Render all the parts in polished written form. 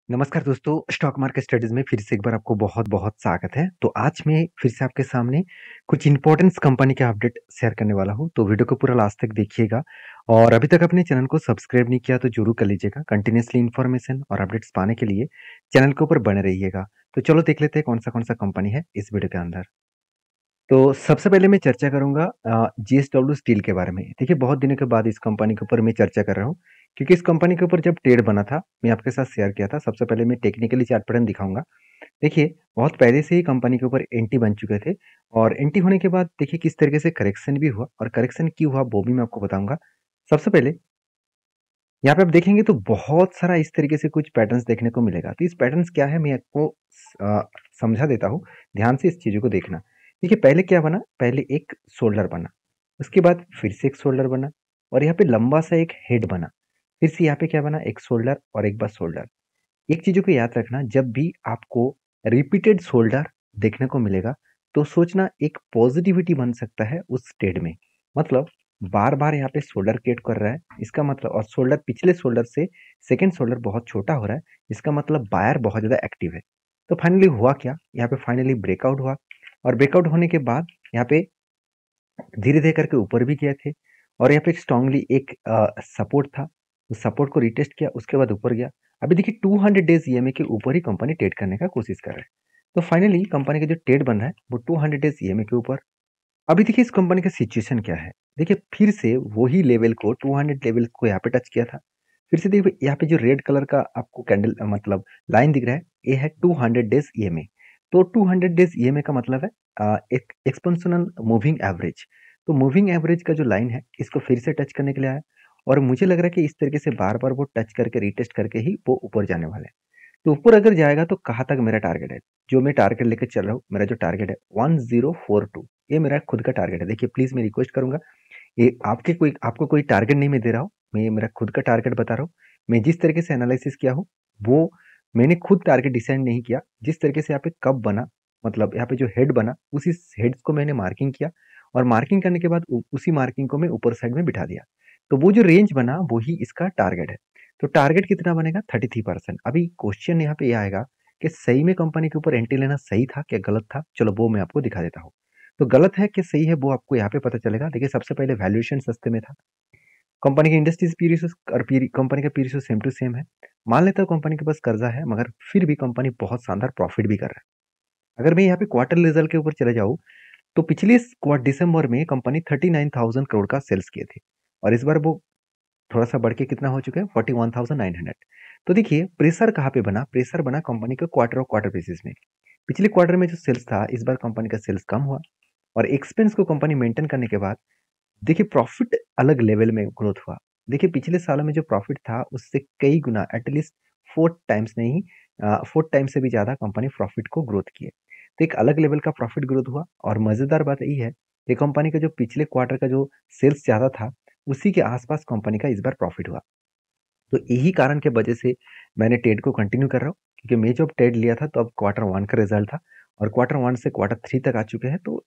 नमस्कार दोस्तों, stock market studies में फिर से एक बार आपको बहुत-बहुत स्वागत है। तो आज मैं फिर से आपके सामने कुछ इम्पोर्टेंस कंपनी के अपडेट शेयर करने वाला हूँ, तो वीडियो को पूरा लास्ट तक देखिएगा और अभी तक अपने चैनल को सब्सक्राइब नहीं किया तो ज़रूर कर लीजिएगा। कंटिन्यूअसली इन्फॉर्मेशन और अपडेट्स पाने के लिए चैनल के ऊपर बने रहिएगा। तो चलो देख लेते हैं कौन-सा कंपनी है इस वीडियो के अंदर। तो सबसे पहले मैं चर्चा करूँगा जीएसडब्ल्यू स्टील के बारे में। देखिए, बहुत दिनों के बाद इस कंपनी के ऊपर मैं चर्चा कर रहा हूँ, क्योंकि इस कंपनी के ऊपर जब ट्रेड बना था, मैं आपके साथ शेयर किया था। सबसे पहले मैं टेक्निकली चार्ट पैटर्न दिखाऊँगा। देखिए, बहुत पहले से ही कंपनी के ऊपर एंटी बन चुके थे और एंटी होने के बाद देखिए किस तरीके से करेक्शन भी हुआ और करेक्शन क्यों हुआ वो भी मैं आपको बताऊँगा। सबसे पहले यहाँ पे आप देखेंगे तो बहुत सारा इस तरीके से कुछ पैटर्न्स देखने को मिलेगा। तो इस पैटर्न्स क्या है मैं आपको अ, समझा देता हूँ, ध्यान से इस चीज़ों को देखना। देखिए, पहले क्या बना, पहले एक शोल्डर बना, उसके बाद फिर से एक शोल्डर बना और यहाँ पे लंबा सा एक हेड बना। फिर से यहाँ पे क्या बना, एक शोल्डर और एक बार शोल्डर। एक चीज़ों को याद रखना, जब भी आपको रिपीटेड शोल्डर देखने को मिलेगा, तो सोचना एक पॉजिटिविटी बन सकता है उस ट्रेड में। मतलब बार-बार यहाँ पे शोल्डर क्रिएट कर रहा है, इसका मतलब और शोल्डर पिछले शोल्डर से सेकंड शोल्डर बहुत छोटा हो रहा है, इसका मतलब बायर बहुत ज़्यादा एक्टिव है। तो फाइनली हुआ क्या? यहाँ पे फाइनली ब्रेकआउट हुआ और ब्रेकआउट होने के बाद यहाँ पे धीरे-धीरे करके ऊपर भी गए थे और यहाँ पे स्ट्रांगली एक सपोर्ट था, उस सपोर्ट को रिटेस्ट किया, उसके बाद ऊपर गया। अभी देखिए 200 डेज़ ईएमए के ऊपर ही कंपनी ट्रेड करने का कोशिश कर रहा है। तो फाइनली कंपनी का जो ट्रेड बन रहा है वो 200 डेज़ ईएमए के ऊपर। अभी देखिए इस कंपनी का सिचुएशन क्या है? देखिए फिर से वही लेवल को 200 लेवल को यहाँ पे टच किया था। फिर से देखिए यहाँ पे जो रेड कलर का आपको कैंडल मतलब लाइन दिख रहा है, ये है 200 डेज़ ईएमए। तो 200 डेज़ ईएमए का मतलब है एक एक्सपोनेंशियल मूविंग एवरेज। तो मूविंग एवरेज का जो लाइन है, इसको फिर से टच करने के लिए आया और मुझे लग रहा है कि इस तरीके से बार-बार वो टच करके रीटेस्ट करके ही वो ऊपर जाने वाला है। तो ऊपर अगर जाएगा तो कहाँ तक मेरा टारगेट है? जो मैं टारगेट लेके चल रहा हूँ, मेरा जो टारगेट है 1042, ये मेरा खुद का टारगेट है। देखिए प्लीज़ मैं रिक्वेस्ट करूँगा, ये आपको कोई टारगेट नहीं मैं दे रहा हूँ, मैं ये मेरा खुद का टारगेट बता रहा हूँ। मैं जिस तरीके से एनालिसिस किया हूँ, वो मैंने खुद टारगेट डिसाइड नहीं किया। जिस तरीके से यहाँ पे कब बना, मतलब यहाँ पे जो हेड बना, उसी हेड्स को मैंने मार्किंग किया और मार्किंग करने के बाद उसी मार्किंग को मैं ऊपर साइड में बिठा दिया। तो वो जो रेंज बना, वही इसका टारगेट है। तो टारगेट कितना बनेगा? 33%। अभी क्वेश्चन यहाँ पे ये आएगा कि सही में कंपनी के ऊपर एंट्री लेना सही था क्या गलत था? चलो वो मैं आपको दिखा देता हूँ। तो गलत है कि सही है वो आपको यहाँ पे पता चलेगा। देखिए सबसे पहले वैल्यूएशन सस्ते में था। कंपनी की इंडस्ट्रीज पी रेशियो और कंपनी का p ratio same to same है। मान लेता हूँ कंपनी के पास कर्जा है, मगर फिर भी कंपनी बहुत शानदार प्रॉफिट भी कर रहा है। अगर मैं यहाँ पे क्वार्टर रिजल्ट के ऊपर चले जाऊँ, तो पिछले दिसंबर में कंपनी 39,000 करोड़ का सेल्स किए थे और इस बार वो थोड़ा सा बढ़ के कितना हो चुका है, 41,900। तो देखिए प्रेशर कहाँ पे बना, प्रेशर बना कंपनी के क्वार्टर और क्वार्टर बेसिस में। पिछले क्वार्टर में जो सेल्स था, इस बार कंपनी का सेल्स कम हुआ और एक्सपेंस को कंपनी मेंटेन करने के बाद देखिए प्रॉफिट अलग लेवल में ग्रोथ हुआ। देखिए पिछले सालों में जो प्रॉफिट था उससे कई गुना, एटलीस्ट 4 टाइम्स नहीं, 4 टाइम्स से भी ज़्यादा कंपनी प्रॉफिट को ग्रोथ किए। तो एक अलग लेवल का प्रॉफिट ग्रोथ हुआ और मज़ेदार बात यही है कि कंपनी का जो पिछले क्वार्टर का जो सेल्स ज़्यादा था, उसी के आस-पास कंपनी का इस बार प्रॉफिट हुआ। तो यही कारण के वजह से मैंने ट्रेड को कंटिन्यू कर रहा हूँ, क्योंकि मैं जब ट्रेड लिया था तो अब क्वार्टर 1 का रिजल्ट था और क्वार्टर 1 से क्वार्टर 3 तक आ चुके हैं। तो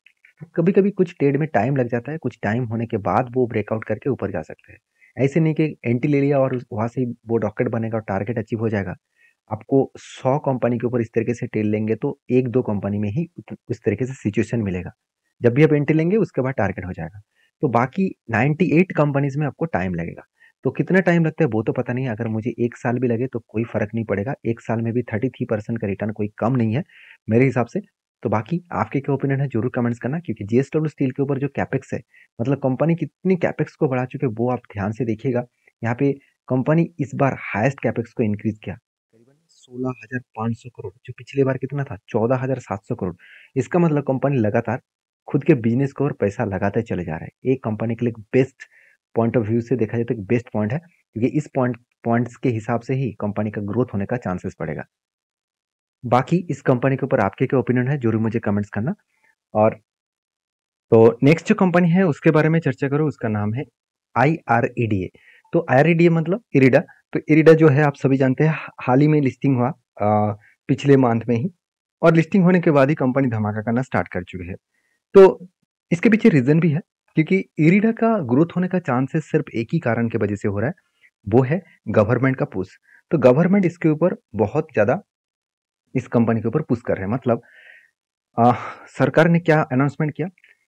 कभी-कभी कुछ ट्रेड में टाइम लग जाता है, कुछ टाइम होने के बाद वो ब्रेकआउट करके ऊपर जा सकते हैं। ऐसे नहीं कि एंट्री ले लिया और वहाँ से ही वो रॉकेट बनेगा और टारगेट अचीव हो जाएगा। आपको 100 कंपनी के ऊपर इस तरीके से ट्रेड लेंगे तो 1-2 कंपनी में ही इस तरीके से सिचुएशन मिलेगा। जब भी आप एंट्री लेंगे उसके बाद टारगेट हो जाएगा। तो बाकी 98 कंपनीज़ में आपको टाइम लगेगा। तो कितना टाइम लगता है वो तो पता नहीं है, अगर मुझे 1 साल भी लगे तो कोई फ़र्क नहीं पड़ेगा। 1 साल में भी 33% का रिटर्न कोई कम नहीं है मेरे हिसाब से। तो बाकी आपके क्या ओपिनियन है ज़रूर कमेंट्स करना, क्योंकि जेएसडब्ल्यू स्टील के ऊपर जो कैपेक्स है, मतलब कंपनी कितनी कैपेक्स को बढ़ा चुकी है वो आप ध्यान से देखिएगा। यहाँ पे कंपनी इस बार हाईएस्ट कैपेक्स को इंक्रीज़ किया, करीबन 16,500 करोड़, जो पिछली बार कितना था 14,700 करोड़। इसका मतलब कंपनी लगातार खुद के बिज़नेस को और पैसा लगाते चले जा रहा है। एक कंपनी के लिए एक बेस्ट पॉइंट ऑफ व्यू से देखा जाए तो एक बेस्ट पॉइंट है, क्योंकि इस पॉइंट्स के हिसाब से ही कंपनी का ग्रोथ होने का चांसेस बढ़ेगा। बाकी इस कंपनी के ऊपर आपके क्या ओपिनियन है ज़रूर मुझे कमेंट्स करना। और तो नेक्स्ट जो कंपनी है उसके बारे में चर्चा करूँ, उसका नाम है IREDA। तो IREDA मतलब इरिडा। तो इरिडा जो है आप सभी जानते हैं, हाल ही में लिस्टिंग हुआ पिछले मंथ में ही, और लिस्टिंग होने के बाद ही कंपनी धमाका करना स्टार्ट कर चुकी है। तो इसके पीछे रीज़न भी है, क्योंकि इरिडा का ग्रोथ होने का चांसेस सिर्फ एक ही कारण की वजह से हो रहा है, वो है गवर्नमेंट का पुश। तो गवर्नमेंट इसके ऊपर बहुत ज़्यादा इस कंपनी के ऊपर पुश कर रहे हैं। मतलब अ, सरकार ने क्या अनाउंसमेंट किया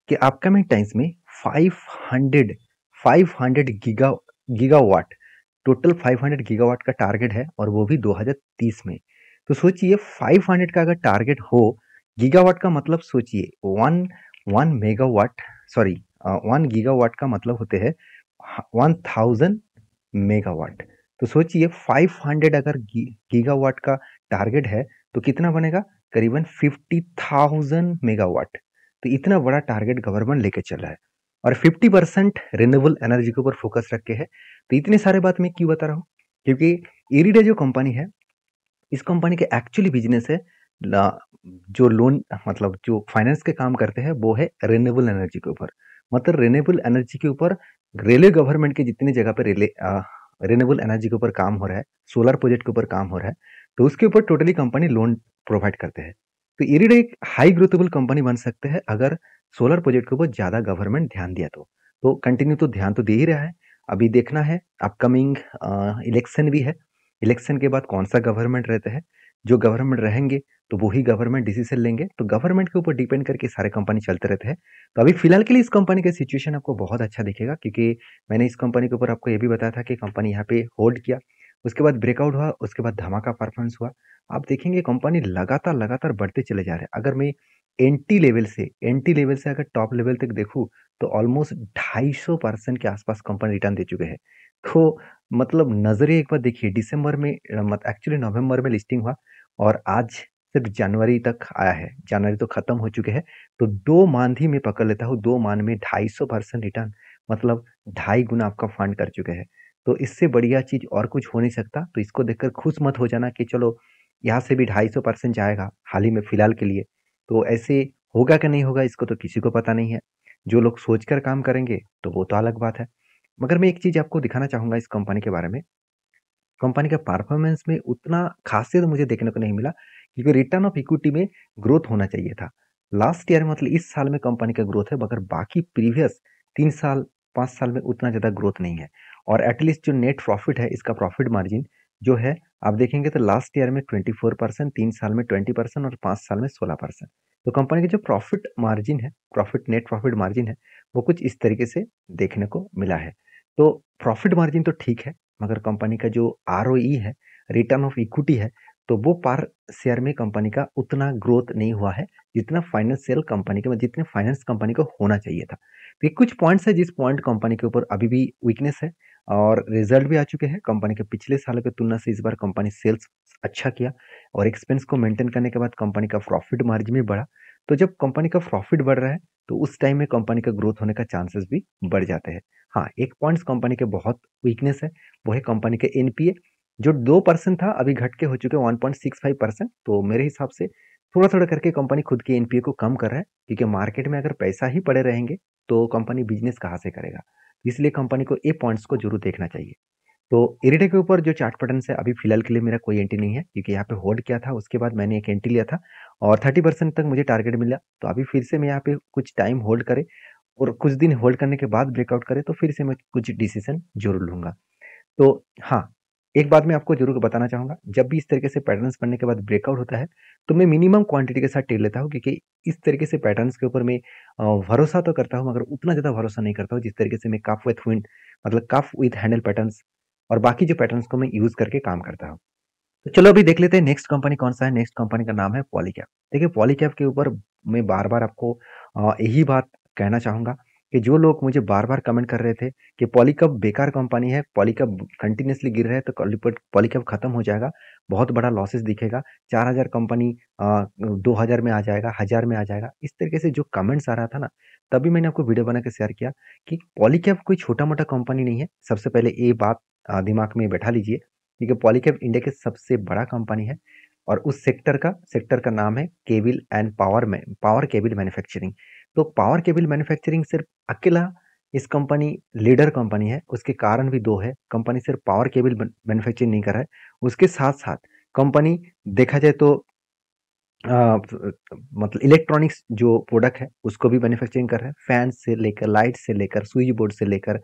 कि अपकमिंग टाइम्स में 500 500 गीगावाट, टोटल 500 गीगावाट का टारगेट है और वो भी 2030 में। तो सोचिए 500 का अगर टारगेट हो, गीगावाट का मतलब सोचिए one one megawatt, sorry 1 gigawatt का मतलब होते हैं 1000 मेगावाट। तो सोचिए 500 अगर गीगावाट का टारगेट है तो कितना बनेगा, करीबन 50,000 मेगावाट। तो इतना बड़ा टारगेट गवर्नमेंट लेके चल रहा है और 50% रिन्यूएबल एनर्जी के ऊपर फोकस रख के है। तो इतने सारे बात मैं क्यों बता रहा हूँ, क्योंकि इरिडा जो कंपनी है, इस कंपनी के एक्चुअली बिजनेस है जो लोन मतलब जो फाइनेंस के काम करते हैं वो है रिन्यूएबल एनर्जी के ऊपर। मतलब रिन्यूएबल एनर्जी के ऊपर रेलवे गवर्नमेंट के जितनी जगह पे रिन्यूएबल एनर्जी के ऊपर काम हो रहा है, सोलर प्रोजेक्ट के ऊपर काम हो रहा है, तो उसके ऊपर टोटली कंपनी लोन प्रोवाइड करते हैं। तो इरिडा एक हाई ग्रोथेबल कंपनी बन सकते हैं अगर सोलर प्रोजेक्ट के ऊपर ज़्यादा गवर्नमेंट ध्यान दिया तो कंटिन्यू तो ध्यान तो दे ही रहा है। अभी देखना है अपकमिंग इलेक्शन भी है, इलेक्शन के बाद कौन सा गवर्नमेंट रहता है, जो गवर्नमेंट रहेंगे तो वही गवर्नमेंट डिसीजन लेंगे। तो गवर्नमेंट के ऊपर डिपेंड करके सारे कंपनी चलते रहते हैं। तो अभी फिलहाल के लिए इस कंपनी का सिचुएशन आपको बहुत अच्छा दिखेगा, क्योंकि मैंने इस कंपनी के ऊपर आपको ये भी बताया था कि कंपनी यहाँ पे होल्ड किया, उसके बाद ब्रेकआउट हुआ, उसके बाद धमाका परफॉर्मेंस हुआ। आप देखेंगे कंपनी लगातार लगातार बढ़ते चले जा रहे हैं। अगर मैं एंटी लेवल से अगर टॉप लेवल तक देखूँ तो ऑलमोस्ट 250% के आसपास कंपनी रिटर्न दे चुके हैं। तो मतलब नजरिए एक बार देखिए, दिसंबर में एक्चुअली नवंबर में लिस्टिंग हुआ और आज सिर्फ जनवरी तक आया है, जनवरी तो खत्म हो चुके हैं। तो 2 माह मैं पकड़ लेता हूँ, 2 माह में 250% रिटर्न, मतलब 2.5 गुना आपका फंड कर चुके हैं। तो इससे बढ़िया चीज और कुछ हो नहीं सकता। तो इसको देखकर खुश मत हो जाना कि चलो यहाँ से भी 250% जाएगा हाल ही में फिलहाल के लिए। तो ऐसे होगा कि नहीं होगा इसको तो किसी को पता नहीं है। जो लोग सोचकर काम करेंगे तो वो तो अलग बात है। मगर मैं एक चीज आपको दिखाना चाहूंगा इस कंपनी के बारे में। कंपनी का परफॉर्मेंस में उतना खासियत मुझे देखने को नहीं मिला, क्योंकि रिटर्न ऑफ इक्विटी में ग्रोथ होना चाहिए था। लास्ट ईयर मतलब इस साल में कंपनी का ग्रोथ है, मगर बाकी प्रीवियस 3 साल 5 साल में उतना ज़्यादा ग्रोथ नहीं है। और एटलीस्ट जो नेट प्रॉफिट है, इसका प्रॉफिट मार्जिन जो है, आप देखेंगे तो लास्ट ईयर में 24%, 3 साल में 20% और 5 साल में 16%। तो कंपनी का जो प्रॉफिट मार्जिन है, प्रॉफिट नेट प्रॉफिट मार्जिन है, वो कुछ इस तरीके से देखने को मिला है। तो प्रॉफिट मार्जिन तो ठीक है, मगर कंपनी का जो आरओई है, रिटर्न ऑफ इक्विटी है, तो वो पर शेयर में कंपनी का उतना ग्रोथ नहीं हुआ है जितना फाइनेंशियल कंपनी के, जितने फाइनेंस कंपनी को होना चाहिए था। तो ये कुछ पॉइंट्स है जिस पॉइंट कंपनी के ऊपर अभी भी वीकनेस है, और रिजल्ट भी आ चुके हैं कंपनी के। पिछले सालों की तुलना से इस बार कंपनी सेल्स अच्छा किया और एक्सपेंस को मेंटेन करने के बाद कंपनी का प्रॉफिट मार्जिन भी बढ़ा। तो जब कंपनी का प्रॉफिट बढ़ रहा है तो उस टाइम में कंपनी का ग्रोथ होने का चांसेस भी बढ़ जाते हैं। हाँ, एक पॉइंट्स कंपनी के बहुत वीकनेस है, वो है कंपनी के एनपीए, जो 2% था अभी घट के हो चुके 1.65%। तो मेरे हिसाब से थोड़ा थोड़ा करके कंपनी खुद के एनपीए को कम कर रहा है, क्योंकि मार्केट में अगर पैसा ही पड़े रहेंगे तो कंपनी बिजनेस कहाँ से करेगा। इसलिए कंपनी को ये पॉइंट्स को जरूर देखना चाहिए। तो इरिडा के ऊपर जो चार्ट पैटर्न है, अभी फिलहाल के लिए मेरा कोई एंट्री नहीं है, क्योंकि यहाँ पे होल्ड किया था, उसके बाद मैंने एक एंट्री लिया था और 30% तक मुझे टारगेट मिला। तो अभी फिर से मैं यहाँ पे कुछ टाइम होल्ड करे और कुछ दिन होल्ड करने के बाद ब्रेकआउट करे तो फिर से मैं कुछ डिसीजन जरूर लूंगा। तो हाँ, एक बात मैं आपको जरूर बताना चाहूंगा, जब भी इस तरीके से पैटर्न्स बनने के बाद ब्रेकआउट होता है तो मैं मिनिमम क्वांटिटी के साथ ट्रेड लेता हूँ, क्योंकि इस तरीके से पैटर्न्स के ऊपर मैं भरोसा तो करता हूँ, मगर उतना ज़्यादा भरोसा नहीं करता हूँ जिस तरीके से मैं कफ विथ विंड, मतलब कफ विथ हैंडल पैटर्न्स और बाकी जो पैटर्न्स को मैं यूज़ करके काम करता हूँ। तो चलो अभी देख लेते हैं नेक्स्ट कंपनी कौन सा है। नेक्स्ट कंपनी का नाम है पॉलीकैब। देखिए पॉलीकैब के ऊपर मैं बार बार आपको यही बात कहना चाहूंगा कि जो लोग मुझे बार बार कमेंट कर रहे थे कि पॉलीकैब बेकार कंपनी है, पॉलीकैब कंटिन्यूसली गिर रहा है, तो पॉलीकैब खत्म हो जाएगा, बहुत बड़ा लॉसेस दिखेगा, 4,000 कंपनी 2,000 में आ जाएगा, 1,000 में आ जाएगा, इस तरीके से जो कमेंट्स आ रहा था ना, तभी मैंने आपको वीडियो बना के शेयर किया कि पॉलीकैब कोई छोटा मोटा कंपनी नहीं है। सबसे पहले ये बात दिमाग में बैठा लीजिए, क्योंकि पॉलीकैब इंडिया की सबसे बड़ा कंपनी है और उस सेक्टर का नाम है cable and power cable manufacturing. तो पावर केबल मैन्युफैक्चरिंग सिर्फ अकेला इस कंपनी लीडर कंपनी है, उसके कारण भी दो है। कंपनी सिर्फ पावर केबल मैन्युफैक्चरिंग नहीं कर रहा है, उसके साथ साथ कंपनी देखा जाए तो मतलब इलेक्ट्रॉनिक्स जो प्रोडक्ट है उसको भी मैन्युफैक्चरिंग कर रहा है, फैन से लेकर, लाइट से लेकर, स्विच बोर्ड से लेकर,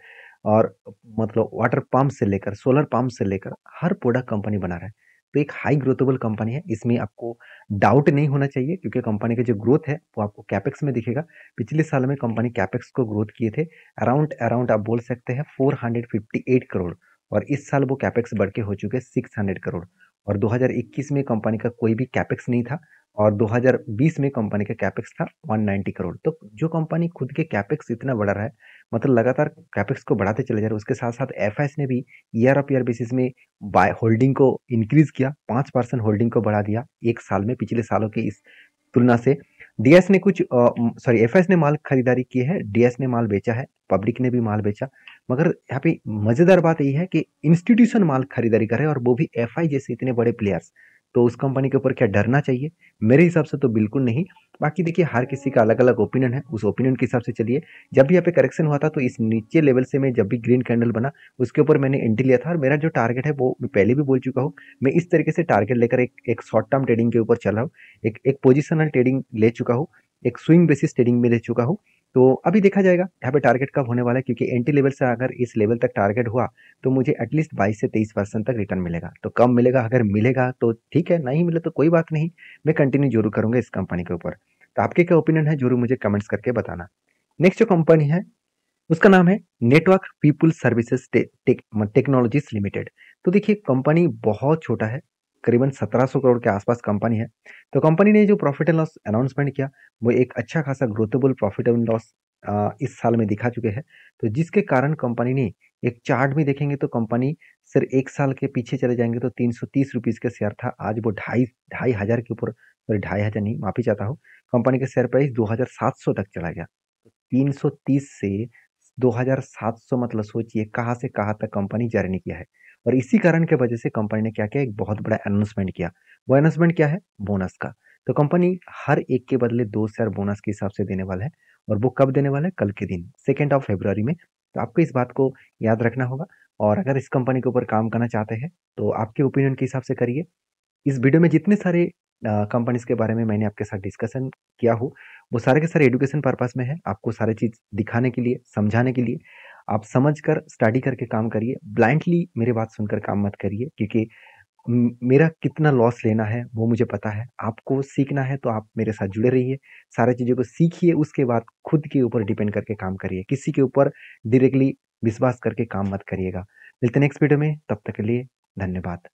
और मतलब वाटर पंप से लेकर सोलर पंप से लेकर हर प्रोडक्ट कंपनी बना रहा है। तो एक हाई ग्रोथेबल कंपनी है, इसमें आपको डाउट नहीं होना चाहिए क्योंकि कंपनी का जो ग्रोथ है वो आपको कैपेक्स में दिखेगा। पिछले साल में कंपनी कैपेक्स को ग्रोथ किए थे अराउंड अराउंड आप बोल सकते हैं 458 करोड़, और इस साल वो कैपेक्स बढ़ के हो चुके हैं 600 करोड़। और 2021 में कंपनी का कोई भी कैपेक्स नहीं था और 2020 में कंपनी का कैपेक्स था 190 करोड़। तो जो कंपनी खुद के कैपेक्स इतना बढ़ा रहा है, मतलब लगातार कैपेक्स को बढ़ाते चले जा रहे हैं, उसके साथ साथ एफआईएस ने भी ईयर ऑफ ईयर बेसिस में बाय होल्डिंग को इंक्रीज किया, 5% होल्डिंग को बढ़ा दिया एक साल में पिछले सालों की इस तुलना से। डीएस ने कुछ सॉरी एफएस ने माल खरीदारी की है, डीएस ने माल बेचा है, पब्लिक ने भी माल बेचा। मगर यहाँ पे मजेदार बात यही है कि इंस्टीट्यूशन माल खरीदारी कर रहे हैं और वो भी एफआई जैसे इतने बड़े प्लेयर्स। तो उस कंपनी के ऊपर क्या डरना चाहिए? मेरे हिसाब से तो बिल्कुल नहीं। बाकी देखिए हर किसी का अलग अलग ओपिनियन है, उस ओपिनियन के हिसाब से चलिए। जब भी यहाँ पे करेक्शन हुआ था तो इस नीचे लेवल से मैं जब भी ग्रीन कैंडल बना उसके ऊपर मैंने एंट्री लिया था और मेरा जो टारगेट है वो मैं पहले भी बोल चुका हूँ। मैं इस तरीके से टारगेट लेकर एक शॉर्ट टर्म ट्रेडिंग के ऊपर चल रहा हूँ, एक पोजिशनल ट्रेडिंग ले चुका हूँ, एक स्विंग बेसिस ट्रेडिंग में ले चुका हूँ। तो अभी देखा जाएगा यहाँ पे टारगेट कब होने वाला है, क्योंकि एंट्री लेवल से अगर इस लेवल तक टारगेट हुआ तो मुझे एटलीस्ट 22 से 23% तक रिटर्न मिलेगा। तो कम मिलेगा, अगर मिलेगा तो ठीक है, नहीं मिले तो कोई बात नहीं, मैं कंटिन्यू जरूर करूंगा इस कंपनी के ऊपर। तो आपके क्या ओपिनियन है जरूर मुझे कमेंट्स करके बताना। नेक्स्ट जो कंपनी है उसका नाम है network people services technologies limited. तो देखिए कंपनी बहुत छोटा है, करीबन 1700 करोड़ के आसपास कंपनी है। तो कंपनी ने जो प्रॉफिट एंड लॉस अनाउंसमेंट किया वो एक अच्छा खासा ग्रोथेबल प्रॉफिट एंड लॉस इस साल में दिखा चुके हैं। तो जिसके कारण कंपनी ने एक चार्ट में देखेंगे तो कंपनी सिर्फ एक साल के पीछे चले जाएंगे तो 330 रुपीज का शेयर था, आज वो ढाई ढाई हजार के ऊपर, सॉरी 2500 नहीं, माफी चाहता हूँ, कंपनी का शेयर प्राइस 2700 तक चला गया। 330 से 2700, मतलब सोचिए कहाँ से कहाँ तक कंपनी जर्नी किया है। और इसी कारण के वजह से कंपनी ने क्या किया, एक बहुत बड़ा अनाउंसमेंट किया। वो अनाउंसमेंट क्या है? बोनस का। तो कंपनी हर एक के बदले 2 शेयर बोनस के हिसाब से देने वाला है, और वो कब देने वाला है? कल के दिन 2 फरवरी में। तो आपको इस बात को याद रखना होगा। और अगर इस कंपनी के ऊपर काम करना चाहते हैं तो आपके ओपिनियन के हिसाब से करिए। इस वीडियो में जितने सारे कंपनीज के बारे में मैंने आपके साथ डिस्कशन किया हो वो सारे के सारे एजुकेशन पर्पस में है, आपको सारी चीज दिखाने के लिए, समझाने के लिए। आप समझकर स्टडी करके काम करिए, ब्लाइंडली मेरे बात सुनकर काम मत करिए, क्योंकि मेरा कितना लॉस लेना है वो मुझे पता है। आपको सीखना है तो आप मेरे साथ जुड़े रहिए, सारी चीज़ों को सीखिए, उसके बाद खुद के ऊपर डिपेंड करके काम करिए, किसी के ऊपर डायरेक्टली विश्वास करके काम मत करिएगा। मिलते हैं नेक्स्ट वीडियो में, तब तक के लिए धन्यवाद।